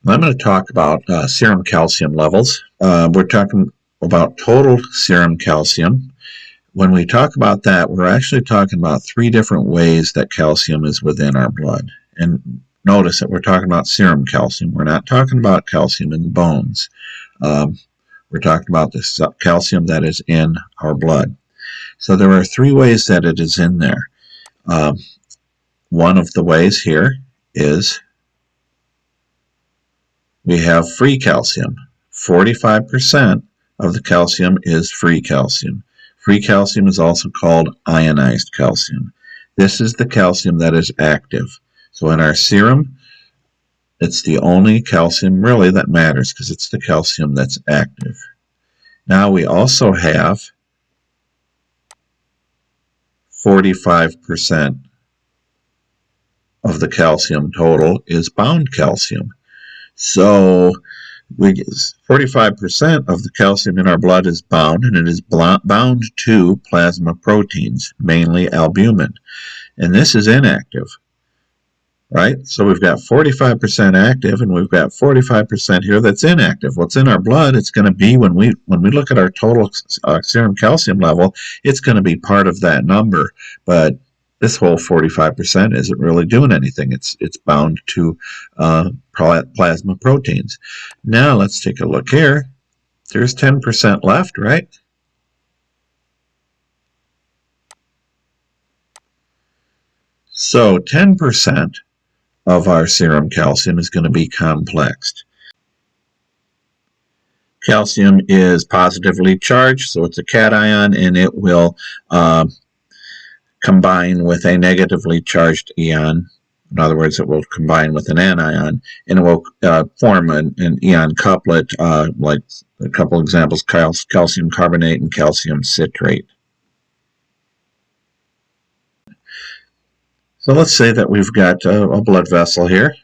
I'm going to talk about serum calcium levels. We're talking about total serum calcium. When we talk about that, we're actually talking about 3 different ways that calcium is within our blood. And notice that we're talking about serum calcium. We're not talking about calcium in the bones. We're talking about the calcium that is in our blood. So there are 3 ways that it is in there. One of the ways here is we have free calcium. 45% of the calcium is free calcium. Free calcium is also called ionized calcium. This is the calcium that is active. So in our serum, it's the only calcium really that matters because it's the calcium that's active. Now we also have 45% of the calcium total is bound calcium. So 45% of the calcium in our blood is bound, and it is bound to plasma proteins, mainly albumin. And this is inactive, right? So we've got 45% active, and we've got 45% here that's inactive. What's in our blood, it's going to be, when we look at our total serum calcium level, it's going to be part of that number. But this whole 45% isn't really doing anything. It's bound to plasma proteins. Now let's take a look here. There's 10% left, right? So 10% of our serum calcium is going to be complexed. Calcium is positively charged, so it's a cation, and it will combine with a negatively charged ion. In other words, it will combine with an anion, and it will form an ion couplet, like a couple examples, calcium carbonate and calcium citrate. So let's say that we've got a blood vessel here.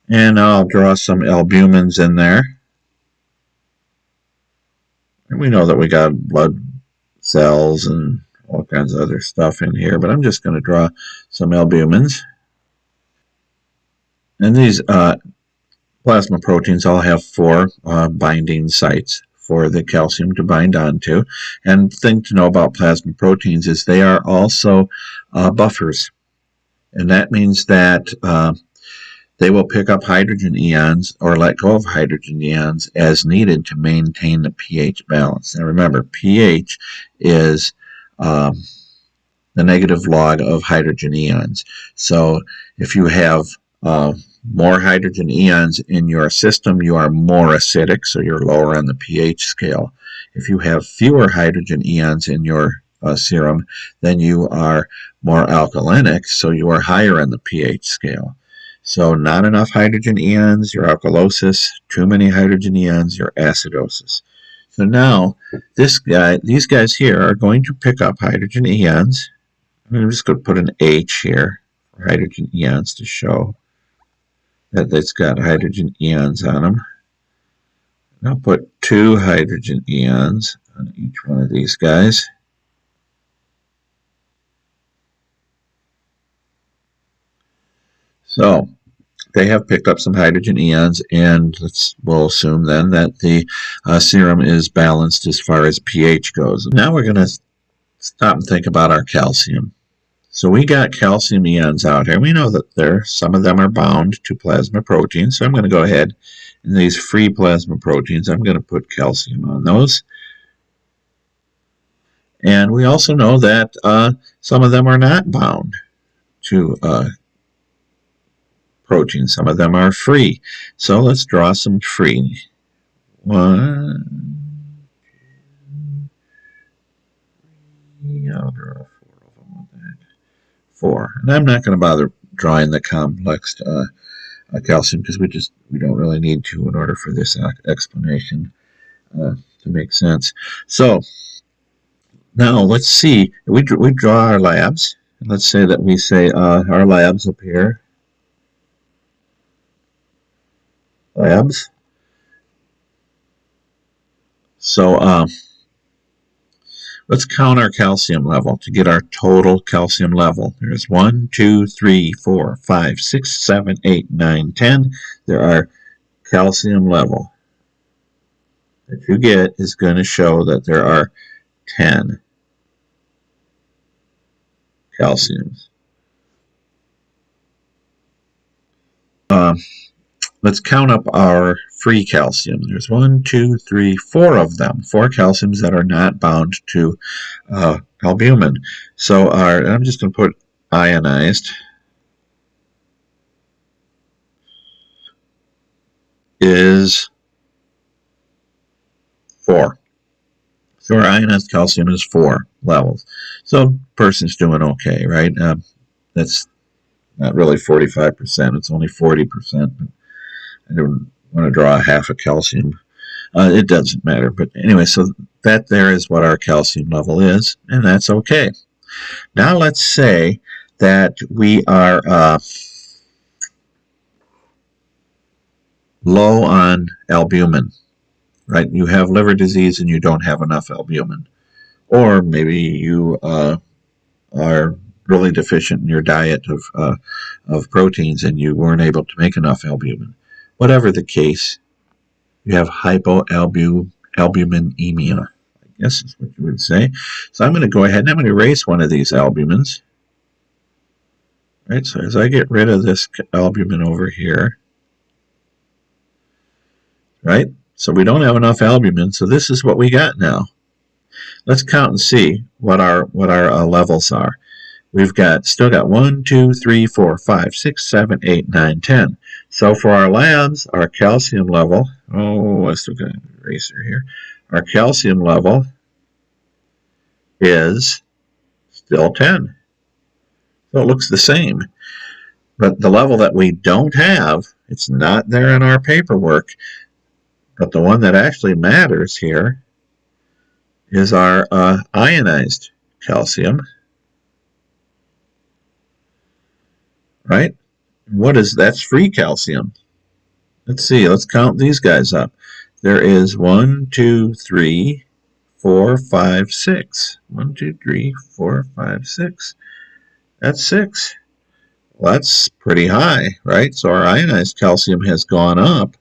And I'll draw some albumins in there. And we know that we got blood cells and all kinds of other stuff in here, but I'm just going to draw some albumins. And these plasma proteins all have 4 binding sites for the calcium to bind onto. And the thing to know about plasma proteins is they are also buffers. And that means that they will pick up hydrogen ions or let go of hydrogen ions as needed to maintain the pH balance. Now remember, pH is the negative log of hydrogen ions. So if you have more hydrogen ions in your system, you are more acidic, so you're lower on the pH scale. If you have fewer hydrogen ions in your serum, then you are more alkalinic, so you are higher on the pH scale. So not enough hydrogen ions, your alkalosis. Too many hydrogen ions, your acidosis. So now these guys here are going to pick up hydrogen ions. I'm just going to put an H here for hydrogen ions to show that it's got hydrogen ions on them. And I'll put 2 hydrogen ions on each one of these guys. So they have picked up some hydrogen ions, and we'll assume then that the serum is balanced as far as pH goes. Now we're going to stop and think about our calcium. So we got calcium ions out here. We know that some of them are bound to plasma proteins, so I'm going to go ahead, and these free plasma proteins, I'm going to put calcium on those. And we also know that some of them are not bound to proteins. Some of them are free. So let's draw some free. 1, 2, 3. I'll draw 4 of them with that. 4. And I'm not going to bother drawing the complex calcium because we don't really need to in order for this explanation to make sense. So now let's see. We draw our labs. Let's say that we say our labs up here. Labs. So Let's count our calcium level to get our total calcium level. There's 1, 2, 3, 4, 5, 6, 7, 8, 9, 10. There are calcium level that you get is going to show that there are 10 calciums. Let's count up our free calcium. There's 1, 2, 3, 4 of them. 4 calciums that are not bound to albumin. So I'm just going to put ionized is 4. So our ionized calcium is 4 levels. So person's doing okay, right? That's not really 45%. It's only 40%. I don't want to draw a half a calcium. It doesn't matter. But anyway, so that there is what our calcium level is, and that's okay. Now let's say that we are low on albumin, right? You have liver disease and you don't have enough albumin. Or maybe you are really deficient in your diet of proteins and you weren't able to make enough albumin. Whatever the case, you have hypoalbuminemia, I guess is what you would say. So I'm going to go ahead and I'm going to erase one of these albumins. Right, so as I get rid of this albumin over here, right, so we don't have enough albumin, so this is what we got now. Let's count and see what our levels are. We've still got 1, 2, 3, 4, 5, 6, 7, 8, 9, 10. So for our labs, our calcium level, I still got an eraser here. Our calcium level is still 10. So it looks the same. But the level that we don't have, it's not there in our paperwork. But the one that actually matters here is our ionized calcium. Right? That's free calcium. Let's see, let's count these guys up. There is 1, 2, 3, 4, 5, 6. 1, 2, 3, 4, 5, 6. That's 6. Well, that's pretty high, right? So our ionized calcium has gone up,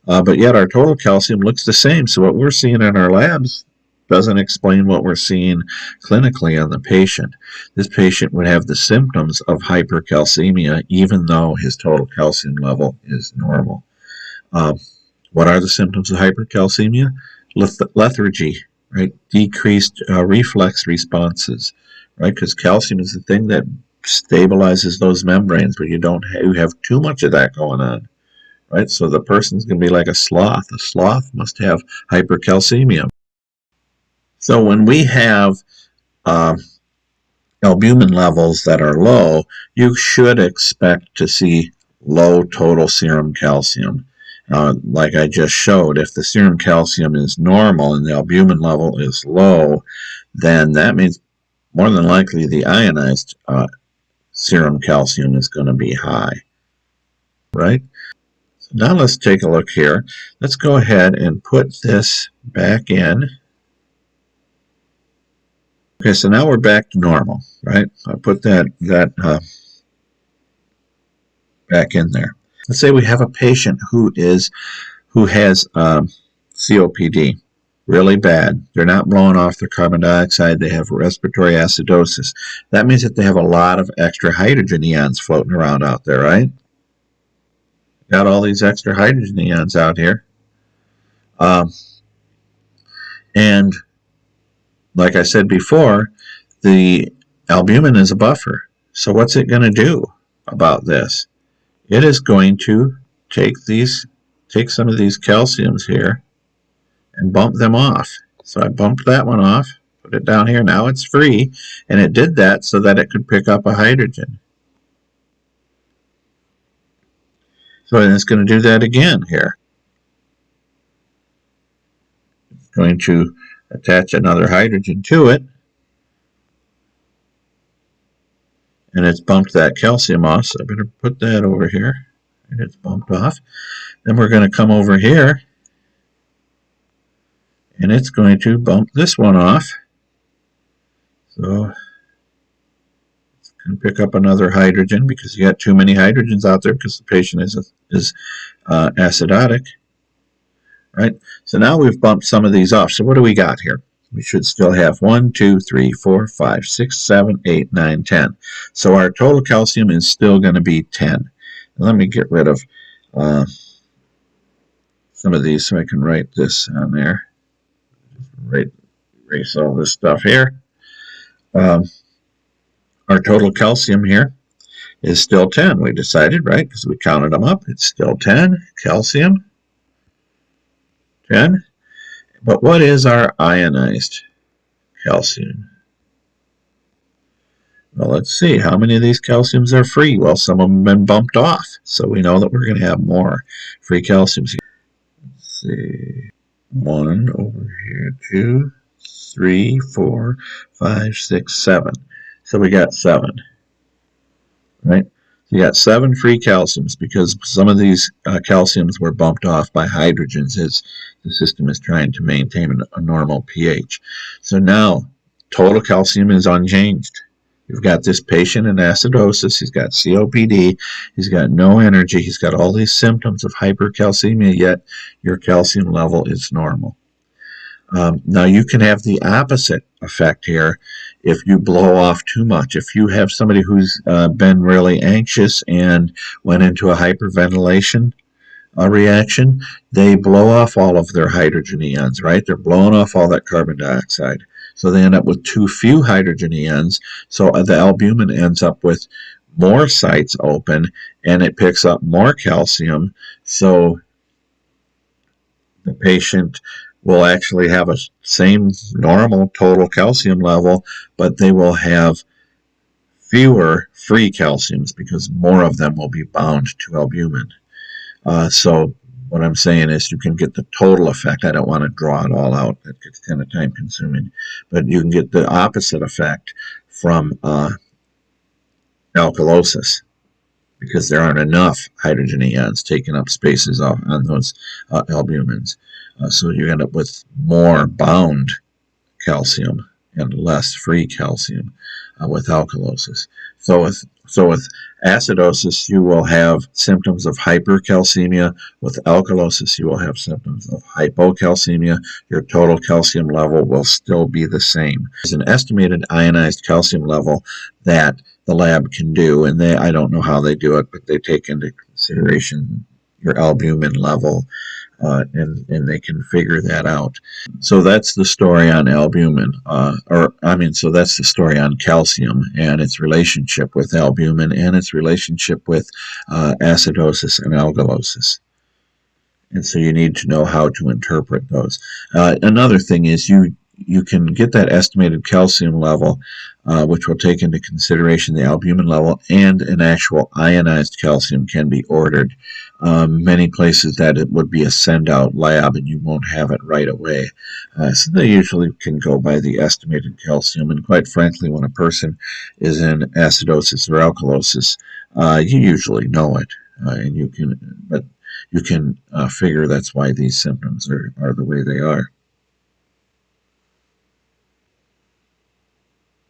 but yet our total calcium looks the same. So what we're seeing in our labs doesn't explain what we're seeing clinically on the patient. This patient would have the symptoms of hypercalcemia even though his total calcium level is normal. What are the symptoms of hypercalcemia? Lethargy, right? Decreased reflex responses, right? Because calcium is the thing that stabilizes those membranes, but you have too much of that going on, right? So the person's going to be like a sloth. A sloth must have hypercalcemia. So when we have albumin levels that are low, you should expect to see low total serum calcium. Like I just showed, if the serum calcium is normal and the albumin level is low, then that means more than likely the ionized serum calcium is going to be high, right? So now let's take a look here. Let's go ahead and put this back in. Okay, so now we're back to normal, right? I put that back in there. Let's say we have a patient who has COPD, really bad. They're not blowing off their carbon dioxide. They have respiratory acidosis. That means that they have a lot of extra hydrogen ions floating around out there, right? Got all these extra hydrogen ions out here. And like I said before, the albumin is a buffer. So what's it going to do about this? It is going to take some of these calciums here and bump them off. So I bumped that one off, put it down here. Now it's free, and it did that so that it could pick up a hydrogen. So it's going to do that again here. It's going to attach another hydrogen to it, and it's bumped that calcium off. So I better put that over here, and it's bumped off. Then we're going to come over here, and it's going to bump this one off. So can pick up another hydrogen because you got too many hydrogens out there because the patient is acidotic, right? So now we've bumped some of these off. So what do we got here? We should still have 1, 2, 3, 4, 5, 6, 7, 8, 9, 10. So our total calcium is still going to be 10. Let me get rid of some of these so I can write this on there. Erase all this stuff here. Our total calcium here is still 10. We decided, right, because we counted them up. It's still 10. Calcium, 10. But what is our ionized calcium? Well, let's see. How many of these calciums are free? Well, some of them have been bumped off. So we know that we're going to have more free calciums. Let's see. 1 over here, 2, 3, 4, 5, 6, 7. So we got 7. Right? So you got 7 free calciums because some of these calciums were bumped off by hydrogens as the system is trying to maintain a normal pH. So now total calcium is unchanged. You've got this patient in acidosis. He's got COPD. He's got no energy. He's got all these symptoms of hypercalcemia, yet your calcium level is normal. Now you can have the opposite effect here if you blow off too much. If you have somebody who's been really anxious and went into a hyperventilation reaction, they blow off all of their hydrogen ions, right? They're blowing off all that carbon dioxide. So they end up with too few hydrogen ions. So the albumin ends up with more sites open and it picks up more calcium. So the patient will actually have a same normal total calcium level, but they will have fewer free calciums because more of them will be bound to albumin. So what I'm saying is you can get the total effect. I don't want to draw it all out. That gets kind of time consuming. But you can get the opposite effect from alkalosis because there aren't enough hydrogen ions taking up spaces on those albumins. So you end up with more bound calcium and less free calcium with alkalosis. So with acidosis, you will have symptoms of hypercalcemia. With alkalosis, you will have symptoms of hypocalcemia. Your total calcium level will still be the same. There's an estimated ionized calcium level that the lab can do, and I don't know how they do it, but they take into consideration your albumin level, and they can figure that out. So that's the story on albumin, so that's the story on calcium and its relationship with albumin and its relationship with acidosis and alkalosis. And so you need to know how to interpret those. Another thing is you can get that estimated calcium level, which will take into consideration the albumin level, and an actual ionized calcium can be ordered. Many places that it would be a send-out lab and you won't have it right away. So they usually can go by the estimated calcium, and quite frankly, when a person is in acidosis or alkalosis, you usually know it, but you can figure that's why these symptoms are the way they are.